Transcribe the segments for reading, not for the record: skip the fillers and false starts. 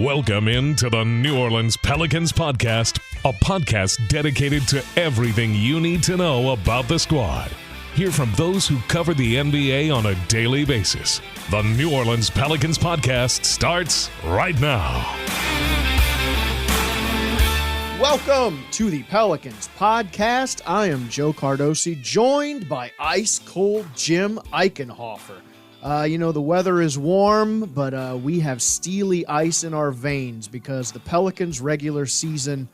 Welcome into the New Orleans Pelicans Podcast, a podcast dedicated to everything you need to know about the squad. Hear from those who cover the NBA on a daily basis. The New Orleans Pelicans Podcast starts right now. Welcome to the Pelicans Podcast. I am Joe Cardosi, joined by ice-cold Jim Eichenhofer. The weather is warm, but we have steely ice in our veins because the Pelicans' regular season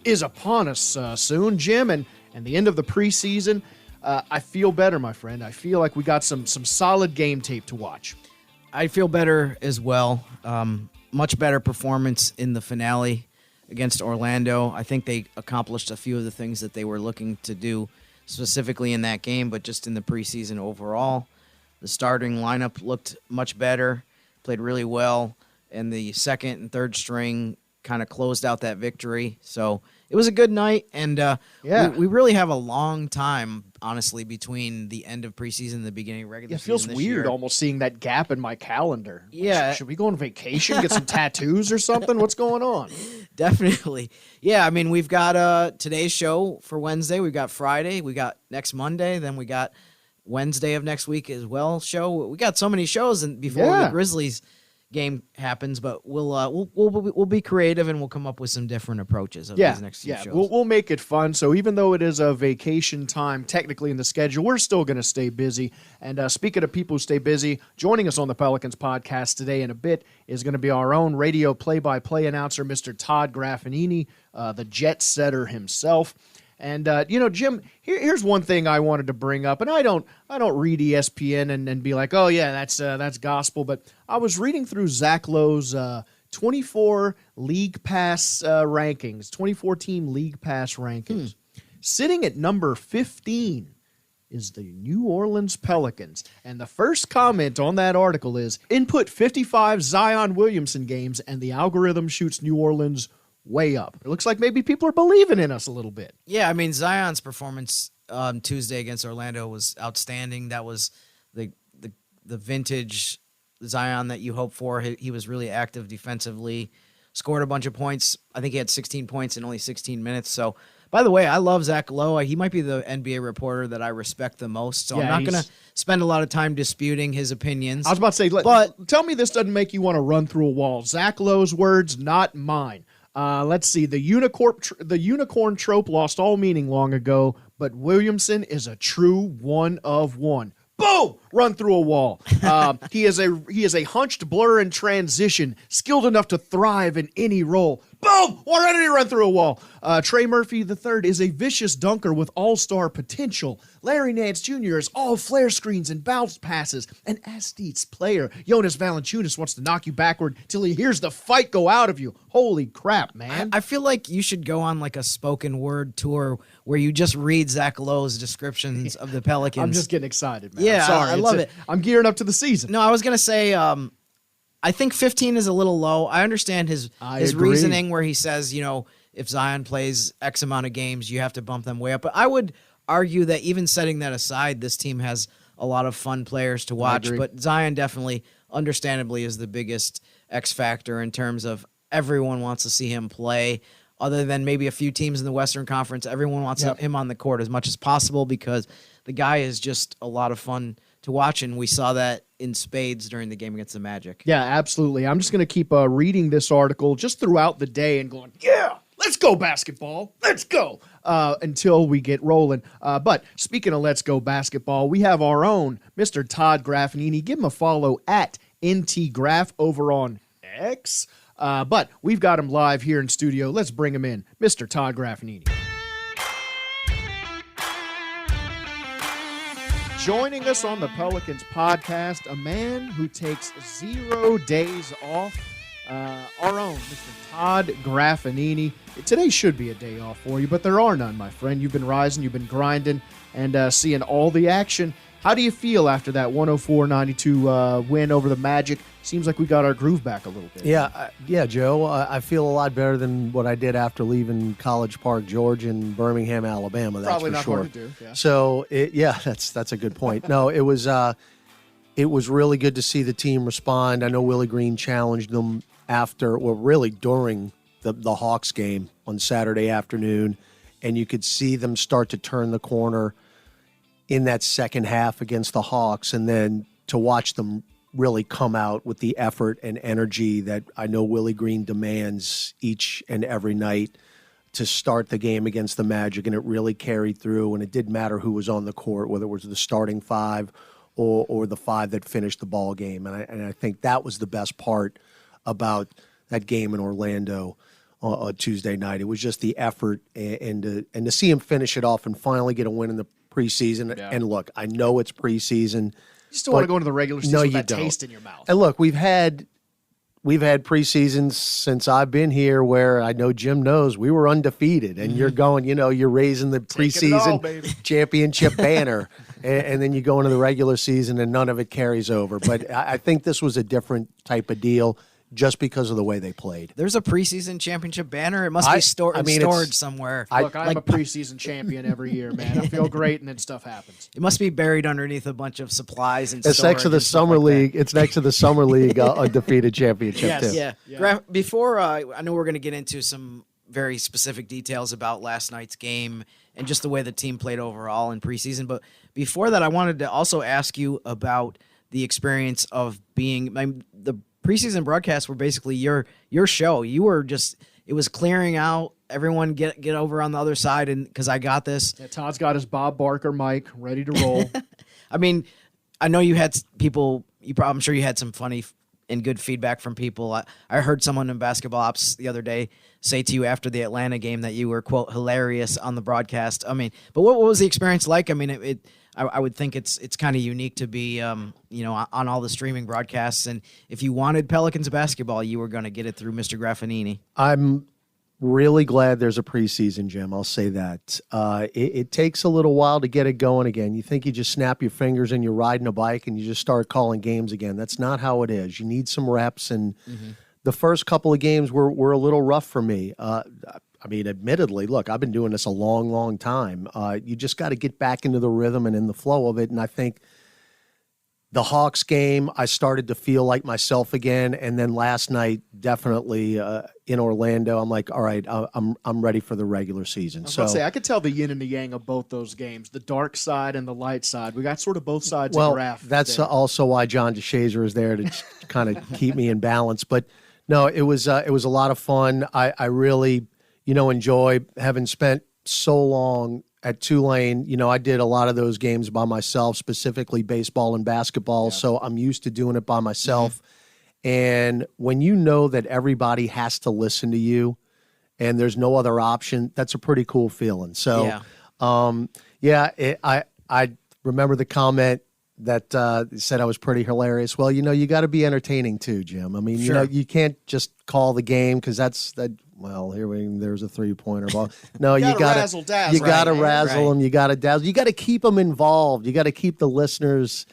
is upon us soon, Jim, and the end of the preseason. I feel better, my friend. I feel like we got some solid game tape to watch. I feel better as well. Much better performance in the finale against Orlando. I think they accomplished a few of the things that they were looking to do specifically in that game, but just in the preseason overall. The starting lineup looked much better, played really well, and the second and third string kind of closed out that victory. So it was a good night, and we really have a long time, honestly, between the end of preseason and the beginning of regular season. It feels weird almost seeing that gap in my calendar. Yeah. Should we go on vacation, get some tattoos or something? What's going on? Definitely. Yeah, I mean, we've got today's show for Wednesday. We've got Friday. We got next Monday. Then we got Wednesday of next week as well. We got so many shows before the Grizzlies game happens, but we'll be creative and we'll come up with some different approaches of these next few shows. We'll make it fun. So even though it is a vacation time technically in the schedule, we're still going to stay busy. And speaking of people who stay busy, joining us on the Pelicans Podcast today in a bit is going to be our own radio play-by-play announcer, Mr. Todd Graffagnini, the jet setter himself. And, Jim, here's one thing I wanted to bring up, and I don't read ESPN and be like, oh, yeah, that's gospel, but I was reading through Zach Lowe's 24 League Pass rankings, 24-team League Pass rankings. Sitting at number 15 is the New Orleans Pelicans, and the first comment on that article is, input 55 Zion Williamson games, and the algorithm shoots New Orleans way up. It looks like maybe people are believing in us a little bit. Yeah, I mean, Zion's performance Tuesday against Orlando was outstanding. That was the vintage Zion that you hope for. He was really active defensively, scored a bunch of points. I think he had 16 points in only 16 minutes. So, by the way, I love Zach Lowe. He might be the NBA reporter that I respect the most. So I'm not going to spend a lot of time disputing his opinions. I was about to say, but tell me this doesn't make you want to run through a wall. Zach Lowe's words, not mine. Let's see. The unicorn trope lost all meaning long ago, but Williamson is a true one of one. Boom! Run through a wall. He is a hunched blur in transition, skilled enough to thrive in any role. Boom! Already run through a wall. Trey Murphy III is a vicious dunker with all-star potential. Larry Nance Jr. is all flare screens and bounce passes. An aesthetes player. Jonas Valanciunas wants to knock you backward till he hears the fight go out of you. Holy crap, man. I feel like you should go on like a spoken word tour where you just read Zach Lowe's descriptions of the Pelicans. I'm just getting excited, man. Yeah, I'm sorry. I love it. I'm gearing up to the season. No, I was going to say, I think 15 is a little low. I understand his reasoning where he says, if Zion plays X amount of games, you have to bump them way up. But I would argue that even setting that aside, this team has a lot of fun players to watch. But Zion definitely, understandably, is the biggest X factor in terms of everyone wants to see him play. Other than maybe a few teams in the Western Conference, everyone wants him on the court as much as possible because the guy is just a lot of fun to watch, and we saw that in spades during the game against the Magic. Yeah, absolutely. I'm just going to keep reading this article just throughout the day and going, yeah, let's go basketball. Let's go until we get rolling. But speaking of let's go basketball, we have our own Mr. Todd Graffagnini. Give him a follow at NTGraff over on X. But we've got him live here in studio. Let's bring him in, Mr. Todd Graffagnini. Joining us on the Pelicans Podcast, a man who takes 0 days off, our own Mr. Todd Graffagnini. Today should be a day off for you, but there are none, my friend. You've been rising, you've been grinding, and seeing all the action. How do you feel after that 104-92 win over the Magic? Seems like we got our groove back a little bit. Yeah, Joe. I feel a lot better than what I did after leaving College Park, Georgia, and Birmingham, Alabama. That's probably for not sure. hard to do. Yeah. So, that's a good point. No, it was really good to see the team respond. I know Willie Green challenged them really during the Hawks game on Saturday afternoon, and you could see them start to turn the corner in that second half against the Hawks, and then to watch them really come out with the effort and energy that I know Willie Green demands each and every night to start the game against the Magic, and it really carried through, and it didn't matter who was on the court, whether it was the starting five or the five that finished the ball game. And I think that was the best part about that game in Orlando on Tuesday night. It was just the effort and to see him finish it off and finally get a win in the preseason. Yeah. And look, I know it's preseason. You still want to go into the regular season with that taste in your mouth. And look, we've had preseasons since I've been here where I know Jim knows we were undefeated, and you're going, you're raising the preseason championship banner, and then you go into the regular season and none of it carries over. But I think this was a different type of deal just because of the way they played. There's a preseason championship banner. It must be stored somewhere. Look, I'm a preseason champion every year, man. I feel great, and then stuff happens. It must be buried underneath a bunch of supplies and it's next to the summer league. It's next to the summer league undefeated championship. Yes. Too. Yeah. Before I know we're going to get into some very specific details about last night's game and just the way the team played overall in preseason, but before that, I wanted to also ask you about the experience of being the preseason broadcasts were basically your show. You were just, it was clearing out, everyone get over on the other side, and because I got this. Yeah, Todd's got his Bob Barker mic ready to roll. I mean, I know you had people, I'm sure you had some funny and good feedback from people. I heard someone in Basketball Ops the other day say to you after the Atlanta game that you were, quote, hilarious on the broadcast. I mean, but what was the experience like? I mean, I would think it's kind of unique to be, on all the streaming broadcasts. And if you wanted Pelicans basketball, you were going to get it through Mr. Graffagnini. I'm really glad there's a preseason, Jim. I'll say that. It takes a little while to get it going again. You think you just snap your fingers and you're riding a bike and you just start calling games again. That's not how it is. You need some reps. And the first couple of games were a little rough for me. I mean, admittedly, look, I've been doing this a long, long time. You just got to get back into the rhythm and in the flow of it. And I think the Hawks game, I started to feel like myself again. And then last night, definitely in Orlando, I'm like, all right, I'm ready for the regular season. I could tell the yin and the yang of both those games, the dark side and the light side. We got sort of both sides of the graph. That's also why John DeShazer is there to kind of keep me in balance. But no, it was a lot of fun. I really enjoy having spent so long at Tulane. I did a lot of those games by myself, specifically baseball and basketball. Yeah. So I'm used to doing it by myself. Mm-hmm. And when you know that everybody has to listen to you and there's no other option, that's a pretty cool feeling. So, I remember the comment that said I was pretty hilarious. Well, you got to be entertaining too, Jim. I mean, sure. You can't just call the game because well, there's a 3-pointer ball. No, you got to razzle them. You got to dazzle. You got to keep them involved. You got to keep the listeners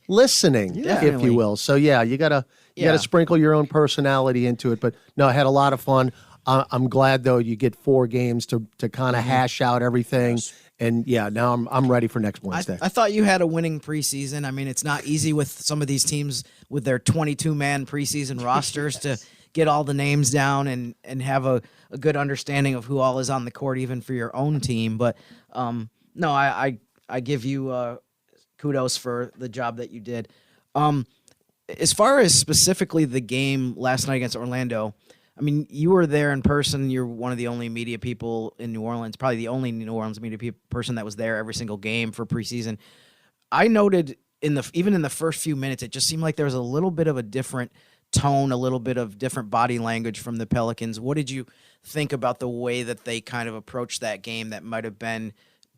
listening, if you will. So you got to sprinkle your own personality into it. But no, I had a lot of fun. I'm glad though you get 4 games to kind of hash out everything. Yes. And now I'm ready for next Wednesday. I thought you had a winning preseason. I mean, it's not easy with some of these teams with their 22-man preseason rosters to get all the names down and have a good understanding of who all is on the court, even for your own team. But no, I give you kudos for the job that you did. As far as specifically the game last night against Orlando, I mean, you were there in person. You're one of the only media people in New Orleans, probably the only New Orleans media person that was there every single game for preseason. I noted even in the first few minutes, it just seemed like there was a little bit of a different tone, a little bit of different body language from the Pelicans. What did you think about the way that they kind of approached that game that might have been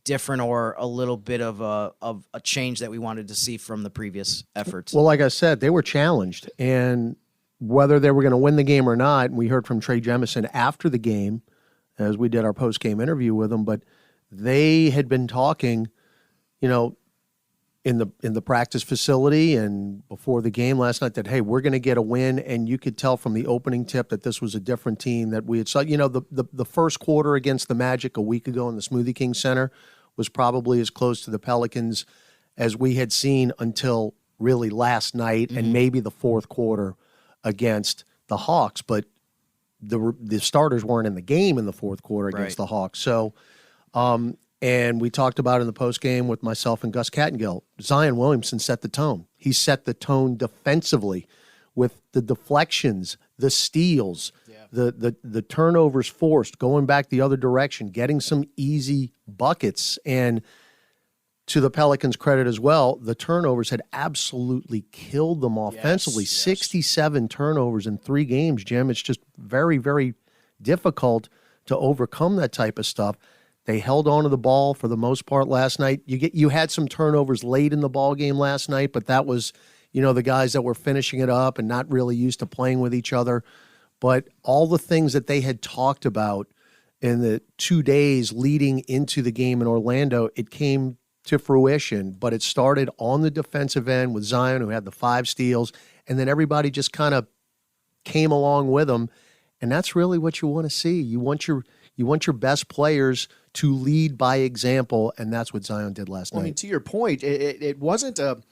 different or a little bit of a change that we wanted to see from the previous efforts? Well, like I said, they were challenged, and whether they were going to win the game or not, we heard from Trey Jemison after the game as we did our post-game interview with him, but they had been talking, in the practice facility and before the game last night that, hey, we're going to get a win, and you could tell from the opening tip that this was a different team that we had saw. The first quarter against the Magic a week ago in the Smoothie King Center was probably as close to the Pelicans as we had seen until really last night and maybe the fourth quarter against the Hawks, but the starters weren't in the game in the fourth quarter against the Hawks. So, and we talked about in the postgame with myself and Gus Cattingill, Zion Williamson set the tone. He set the tone defensively with the deflections, the steals, the turnovers forced, going back the other direction, getting some easy buckets. And to the Pelicans' credit as well, the turnovers had absolutely killed them offensively. 67 turnovers in 3 games, Jim. It's just very, very difficult to overcome that type of stuff. They held on to the ball for the most part last night. You had some turnovers late in the ball game last night, but that was, the guys that were finishing it up and not really used to playing with each other. But all the things that they had talked about in the 2 days leading into the game in Orlando, it came to fruition. But it started on the defensive end with Zion, who had the 5 steals, and then everybody just kind of came along with him. And that's really what you want to see. You want your best players to lead by example, and that's what Zion did last night. I mean, to your point, it wasn't a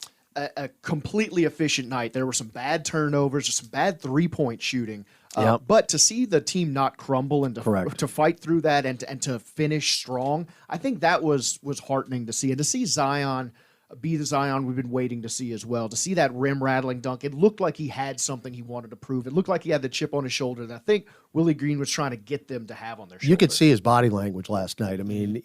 completely efficient night. There were some bad turnovers, some bad three-point shooting. But to see the team not crumble and to fight through that and to finish strong, I think that was heartening to see. And to see Zion be the Zion we've been waiting to see as well. To see that rim-rattling dunk, it looked like he had something he wanted to prove. It looked like he had the chip on his shoulder that I think Willie Green was trying to get them to have on their shoulder. You could see his body language last night. I mean,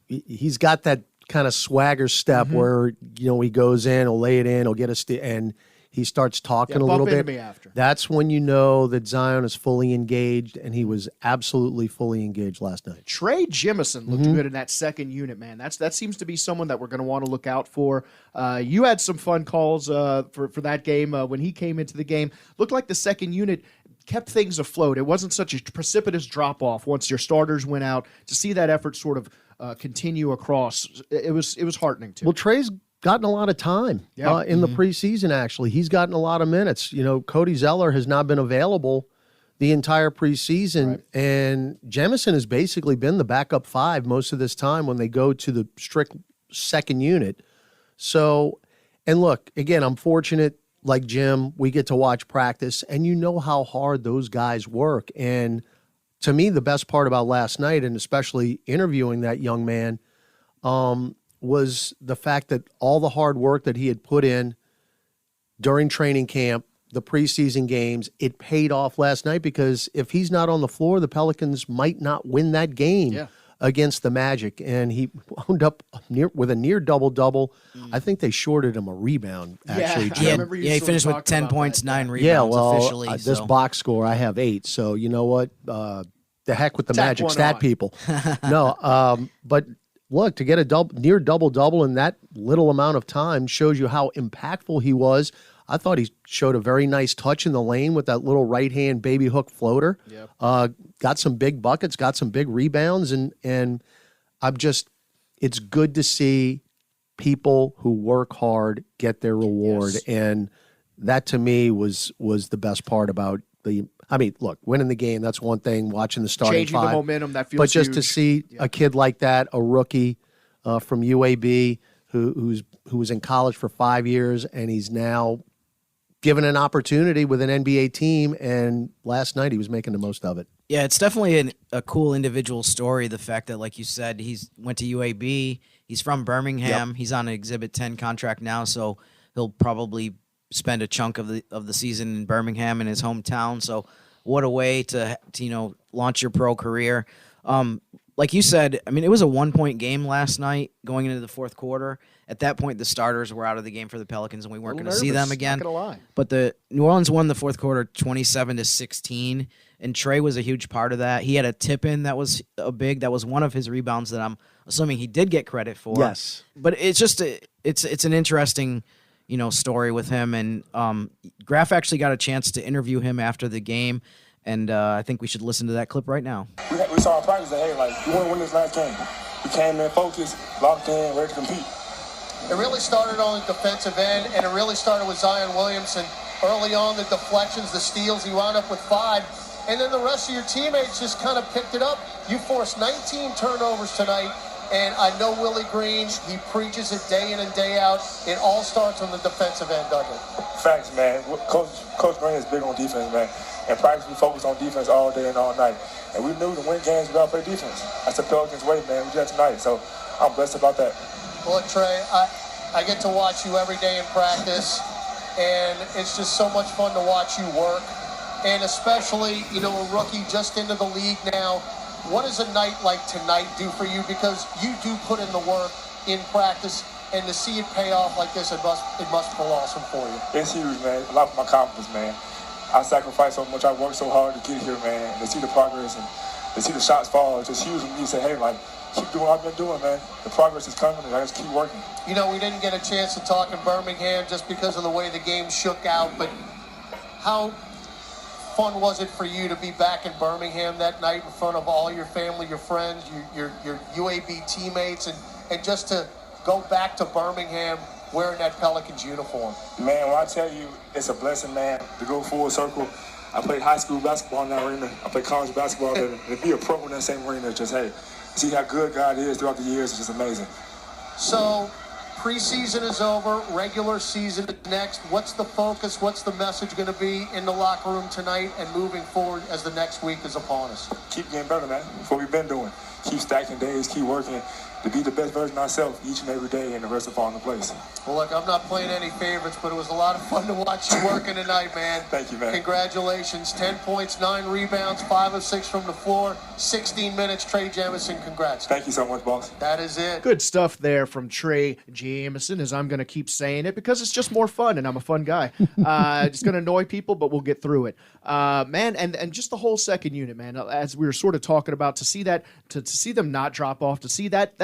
he's got that kind of swagger step where, he goes in, he'll lay it in, he'll get and he starts talking a little bit. Me after. That's when you know that Zion is fully engaged, and he was absolutely fully engaged last night. Trey Jemison looked good in that second unit, man. That seems to be someone that we're going to want to look out for. You had some fun calls for that game when he came into the game. Looked like the second unit kept things afloat. It wasn't such a precipitous drop-off once your starters went out. To see that effort sort of continue across, it was heartening, too. Well, Trey's gotten a lot of time in the preseason, actually. He's gotten a lot of minutes. Cody Zeller has not been available the entire preseason, and Jemison has basically been the backup 5 most of this time when they go to the strict second unit. So, and look, again, I'm fortunate, like Jim, we get to watch practice, and you know how hard those guys work. And to me, the best part about last night, and especially interviewing that young man, was the fact that all the hard work that he had put in during training camp, the preseason games, it paid off last night, because if he's not on the floor, the Pelicans might not win that game against the Magic. And he wound up with a near double-double. I think they shorted him a rebound, actually. I remember he finished with 10 points, 9 rebounds officially. This box score, I have 8. So you know what? The heck with the Magic stat people. No, but look, to get a near double-double in that little amount of time shows you how impactful he was. I thought he showed a very nice touch in the lane with that little right-hand baby hook floater. Got some big buckets, got some big rebounds, and it's good to see people who work hard get their reward. And that, to me, was the best part about look, winning the game, that's one thing. Watching the starting changing 5, the momentum, that feels but just huge. to see a kid like that, a rookie from UAB who was in college for 5 years, and he's now given an opportunity with an NBA team, and last night he was making the most of it. Yeah, it's definitely a cool individual story. The fact that, like you said, he's went to UAB. He's from Birmingham. He's on an Exhibit 10 contract now, so he'll probably spend a chunk of the season in Birmingham in his hometown. So what a way to launch your pro career. Like you said, I mean, it was a 1-point game last night going into the fourth quarter. At that point, the starters were out of the game for the Pelicans, and we weren't going to see them again. Not gonna lie. But the New Orleans won the fourth quarter 27-16, and Trey was a huge part of that. He had a tip-in that was that was one of his rebounds that I'm assuming he did get credit for. Yes. But it's just it's an interesting story with him, and Graff actually got a chance to interview him after the game, and I think we should listen to that clip right now. We saw in practice that, hey, we want to win this last game. We came in focused, locked in, ready to compete. It really started on the defensive end, and it really started with Zion Williamson. Early on, the deflections, the steals, he wound up with 5. And then the rest of your teammates just kind of picked it up. You forced 19 turnovers tonight. And I know Willie Green, he preaches it day in and day out. It all starts on the defensive end, doesn't it? Facts, man. Coach Green is big on defense, man. And practice, we focus on defense all day and all night. And we knew to win games, we got to play defense. That's the Pelicans' way, man. We did that tonight. So I'm blessed about that. Look, Trey, I get to watch you every day in practice, and it's just so much fun to watch you work. And especially, a rookie just into the league now, what does a night like tonight do for you? Because you do put in the work in practice, and to see it pay off like this, it must feel awesome for you. It's huge, man. A lot for my confidence, man. I sacrificed so much. I worked so hard to get here, man. And to see the progress and to see the shots fall, it's just huge for me to say, hey, keep doing what I've been doing, man. The progress is coming, and I just keep working. We didn't get a chance to talk in Birmingham just because of the way the game shook out, but how fun was it for you to be back in Birmingham that night in front of all your family, your friends, your UAB teammates, and just to go back to Birmingham wearing that Pelicans uniform? Man, when I tell you, it's a blessing, man, to go full circle. I played high school basketball in that arena. I played college basketball there. And to be a pro in that same arena, just, hey, see how good God is throughout the years. It's just amazing. So, preseason is over. Regular season is next. What's the focus? What's the message going to be in the locker room tonight and moving forward as the next week is upon us? Keep getting better, man. That's what we've been doing. Keep stacking days. Keep working to be the best version of ourselves each and every day, and the rest will fall into place. Well, look, I'm not playing any favorites, but it was a lot of fun to watch you working tonight, man. Thank you, man. Congratulations. 10 points, 9 rebounds, 5 of 6 from the floor, 16 minutes. Trey Jemison, congrats. Thank you so much, boss. That is it. Good stuff there from Trey Jemison, as I'm going to keep saying it because it's just more fun, and I'm a fun guy. It's going to annoy people, but we'll get through it. Man, and just the whole second unit, man, as we were sort of talking about, to see that, to see them not drop off, to see that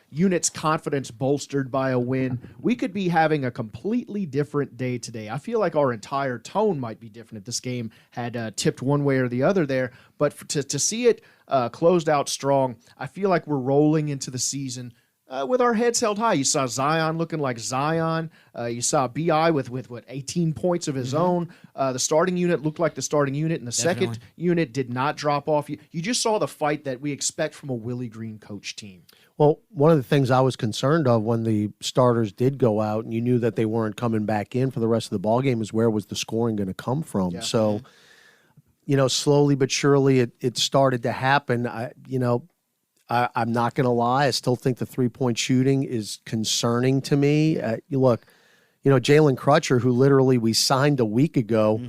unit's confidence bolstered by a win, we could be having a completely different day today. I feel like our entire tone might be different if this game had tipped one way or the other there, but to see it closed out strong, I feel like we're rolling into the season with our heads held high. You saw Zion looking like Zion. You saw B.I. with 18 points of his own. The starting unit looked like the starting unit, and the second unit did not drop off. You just saw the fight that we expect from a Willie Green coach team. Well, one of the things I was concerned of when the starters did go out and you knew that they weren't coming back in for the rest of the ballgame is where was the scoring going to come from? Yeah. So, slowly but surely it started to happen. I'm not going to lie. I still think the three-point shooting is concerning to me. Look, Jalen Crutcher, who literally we signed a week ago,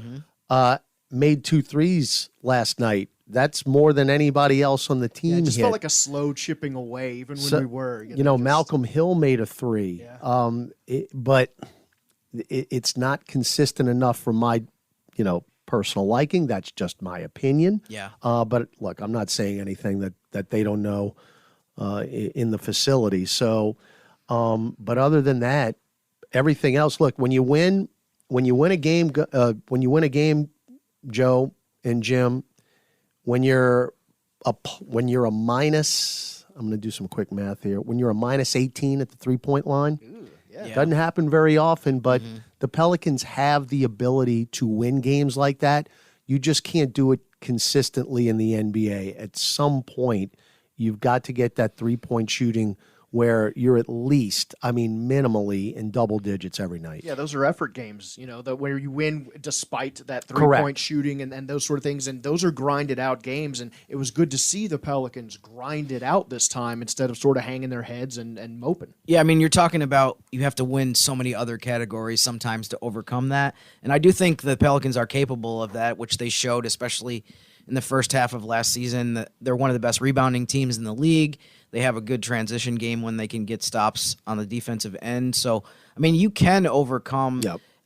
made 2 threes last night. That's more than anybody else on the team. Yeah, it just felt like a slow chipping away, even when we were. Malcolm Hill made a 3, but it's not consistent enough for my, personal liking. That's just my opinion. Yeah. But look, I'm not saying anything that they don't know in the facility. So, but other than that, everything else. Look, when you win a game, Joe and Jim. When you're a minus, I'm going to do some quick math here. When you're a minus 18 at the 3-point line, it doesn't happen very often, but the Pelicans have the ability to win games like that. You just can't do it consistently in the NBA. At some point, you've got to get that 3-point shooting where you're at least, minimally in double digits every night. Yeah, those are effort games, where you win despite that three-point shooting and those sort of things, and those are grinded out games, and it was good to see the Pelicans grind it out this time instead of sort of hanging their heads and moping. Yeah, you're talking about you have to win so many other categories sometimes to overcome that, and I do think the Pelicans are capable of that, which they showed, especially in the first half of last season. They're one of the best rebounding teams in the league. They have a good transition game when they can get stops on the defensive end. So, you can overcome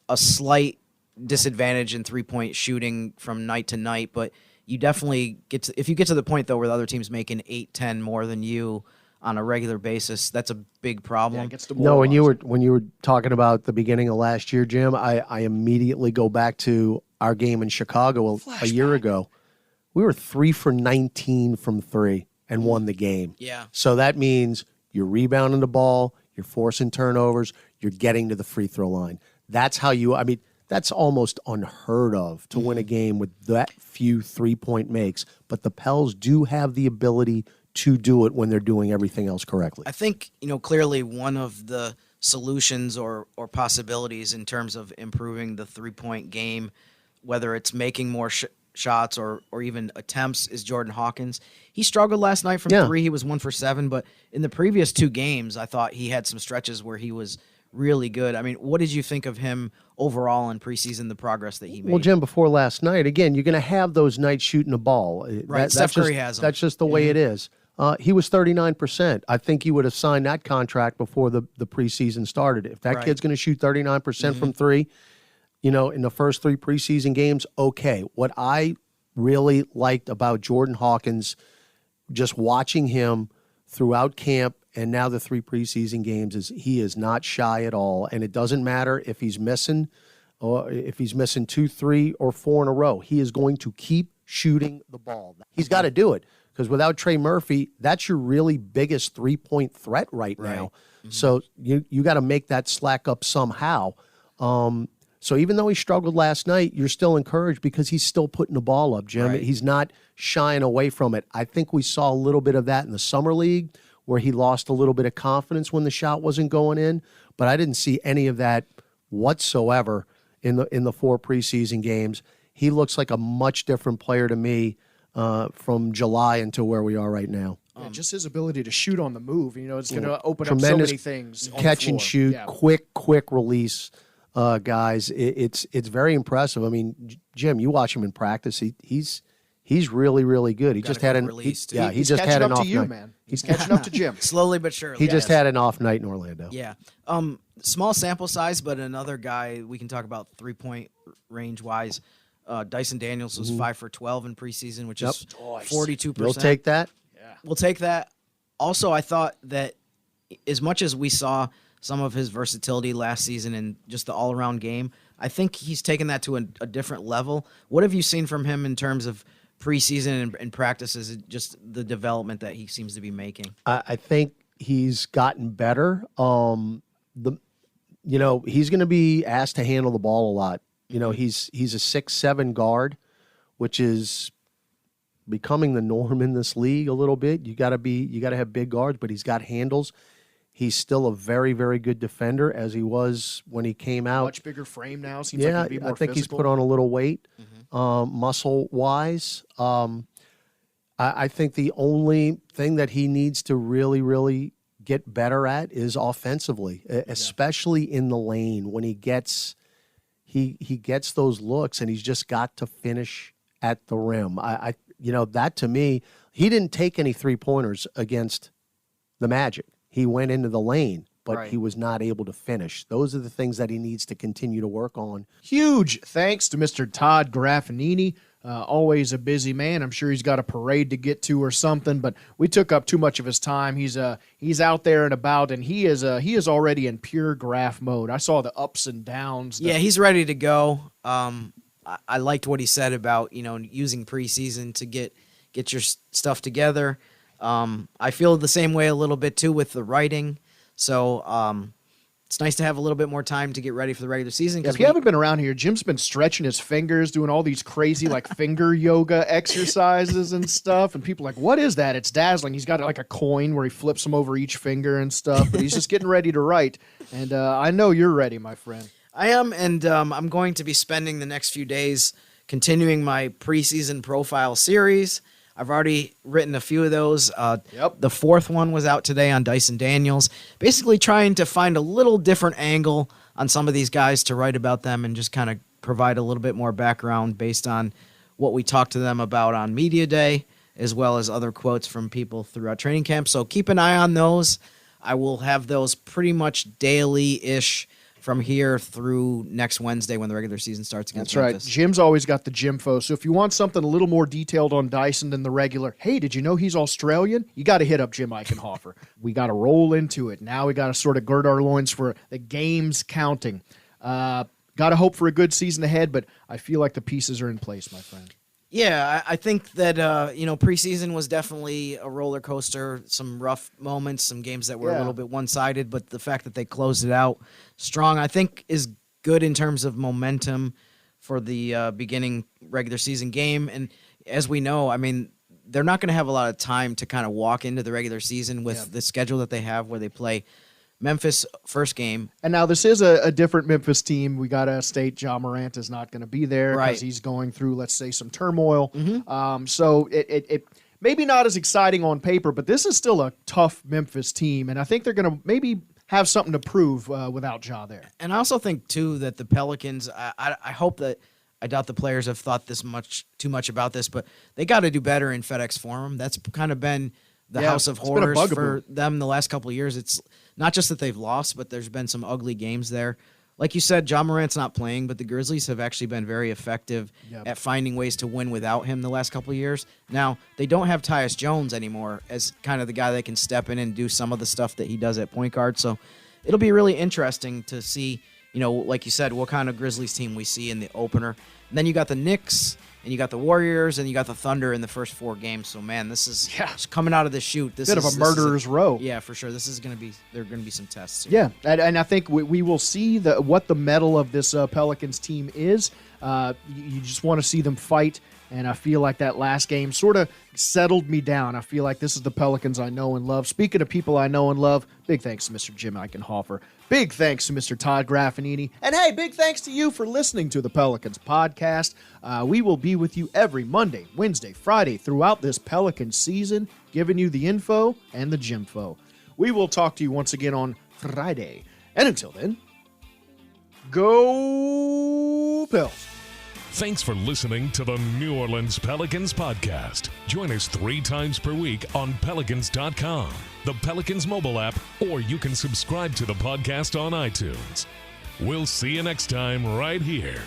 a slight disadvantage in 3-point shooting from night to night, but you definitely if you get to the point, though, where the other team's making 8-10 more than you on a regular basis, that's a big problem. When you were talking about the beginning of last year, Jim, I immediately go back to our game in Chicago a year ago. We were 3 for 19 from 3. And won the game. Yeah. So that means you're rebounding the ball, you're forcing turnovers, you're getting to the free throw line. That's how that's almost unheard of to win a game with that few 3-point makes. But the Pels do have the ability to do it when they're doing everything else correctly. I think, clearly one of the solutions or possibilities in terms of improving the three-point game, whether it's making more shots or even attempts, is Jordan Hawkins. He struggled last night from three. He was 1 for 7, but in the previous 2 games, I thought he had some stretches where he was really good. I mean, what did you think of him overall in preseason, the progress that he made? Well, Jim, before last night, again, you're going to have those nights shooting the ball. Right, Steph Curry has them. That's just the way it is. He was 39%. I think you would have signed that contract before the preseason started. If that kid's going to shoot 39% from 3, in the first 3 preseason games, okay. What I really liked about Jordan Hawkins, just watching him throughout camp and now the 3 preseason games, is he is not shy at all. And it doesn't matter if he's missing 2, 3, or 4 in a row. He is going to keep shooting the ball. He's got to do it, because without Trey Murphy, that's your really biggest 3-point threat right now. Mm-hmm. So you got to make that slack up somehow. So even though he struggled last night, you're still encouraged because he's still putting the ball up, Jim. Right. He's not shying away from it. I think we saw a little bit of that in the summer league, where he lost a little bit of confidence when the shot wasn't going in, but I didn't see any of that whatsoever in the 4 preseason games. He looks like a much different player to me from July until where we are right now. Just his ability to shoot on the move, it's going to open up so many things. Catch and shoot, quick release, guys. It's very impressive. I mean, Jim, you watch him in practice. He's really, really good. He just had an he's just had an off night. Man. He's catching up to Jim. Slowly but surely. He just had an off night in Orlando. Yeah. Small sample size, but another guy we can talk about 3-point range wise. Dyson Daniels was 5 for 12 in preseason, which is 42%. We'll take that. Yeah. We'll take that. Also, I thought that as much as we saw some of his versatility last season and just the all-around game, I think he's taken that to a different level. What have you seen from him in terms of preseason and practices, just the development that he seems to be making? I think he's gotten better. He's going to be asked to handle the ball a lot. He's a 6'7" guard, which is becoming the norm in this league a little bit. You got to have big guards, but he's got handles. He's still a very, very good defender, as he was when he came out. Much bigger frame now. Seems like he'd be more I think physical. He's put on a little weight, muscle-wise. I think the only thing that he needs to really, really get better at is offensively, especially in the lane. When he gets those looks, and he's just got to finish at the rim. That to me, he didn't take any 3-pointers against the Magic. He went into the lane, but he was not able to finish. Those are the things that he needs to continue to work on. Huge thanks to Mr. Todd Graffagnini. Always a busy man. I'm sure he's got a parade to get to or something, but we took up too much of his time. He's out there and about, and he is already in pure graph mode. I saw the ups and downs. Yeah, he's ready to go. I liked what he said about using preseason to get your stuff together. I feel the same way a little bit too with the writing. So it's nice to have a little bit more time to get ready for the regular season. If you haven't been around here, Jim's been stretching his fingers, doing all these crazy finger yoga exercises and stuff. And people are like, what is that? It's dazzling. He's got like a coin where he flips them over each finger and stuff. But he's just getting ready to write. And I know you're ready, my friend. I am, and I'm going to be spending the next few days continuing my preseason profile series. I've already written a few of those. The 4th one was out today on Dyson Daniels, basically trying to find a little different angle on some of these guys to write about them and just kind of provide a little bit more background based on what we talked to them about on Media Day, as well as other quotes from people throughout training camp. So keep an eye on those. I will have those pretty much daily-ish from here through next Wednesday when the regular season starts against Memphis. That's right. Jim's always got the Jimfo. So if you want something a little more detailed on Dyson than the regular, hey, did you know he's Australian? You got to hit up Jim Eichenhofer. We got to roll into it. Now we got to sort of gird our loins for the games counting. Got to hope for a good season ahead, but I feel like the pieces are in place, my friend. Yeah, I think that, preseason was definitely a roller coaster, some rough moments, some games that were a little bit one-sided, but the fact that they closed it out strong, I think, is good in terms of momentum for the beginning regular season game. And as we know, they're not going to have a lot of time to kind of walk into the regular season with the schedule that they have, where they play Memphis first game. And now this is a different Memphis team. We got to state Ja Morant is not going to be there because he's going through, let's say, some turmoil. So it maybe not as exciting on paper, but this is still a tough Memphis team, and I think they're going to maybe have something to prove without Ja there. And I also think, too, that the Pelicans, I hope that, I doubt the players have thought too much about this, but they got to do better in FedEx Forum. That's kind of been the house of horrors for them the last couple of years. It's not just that they've lost, but there's been some ugly games there. Like you said, Ja Morant's not playing, but the Grizzlies have actually been very effective at finding ways to win without him the last couple of years. Now, they don't have Tyus Jones anymore as kind of the guy that can step in and do some of the stuff that he does at point guard. So it'll be really interesting to see, like you said, what kind of Grizzlies team we see in the opener. And then you got the Knicks, and you got the Warriors, and you got the Thunder in the first 4 games. So, man, this is coming out of the chute. This bit of a murderer's row. Yeah, for sure. There are going to be some tests here. Yeah, and I think we will see what the mettle of this Pelicans team is. You just want to see them fight, and I feel like that last game sort of settled me down. I feel like this is the Pelicans I know and love. Speaking of people I know and love, big thanks to Mr. Jim Eichenhofer. Big thanks to Mr. Todd Graffagnini. And hey, big thanks to you for listening to the Pelicans podcast. We will be with you every Monday, Wednesday, Friday throughout this Pelicans season, giving you the info and the Gymfo. We will talk to you once again on Friday. And until then, go Pels. Thanks for listening to the New Orleans Pelicans Podcast. Join us 3 times per week on Pelicans.com, the Pelicans mobile app, or you can subscribe to the podcast on iTunes. We'll see you next time right here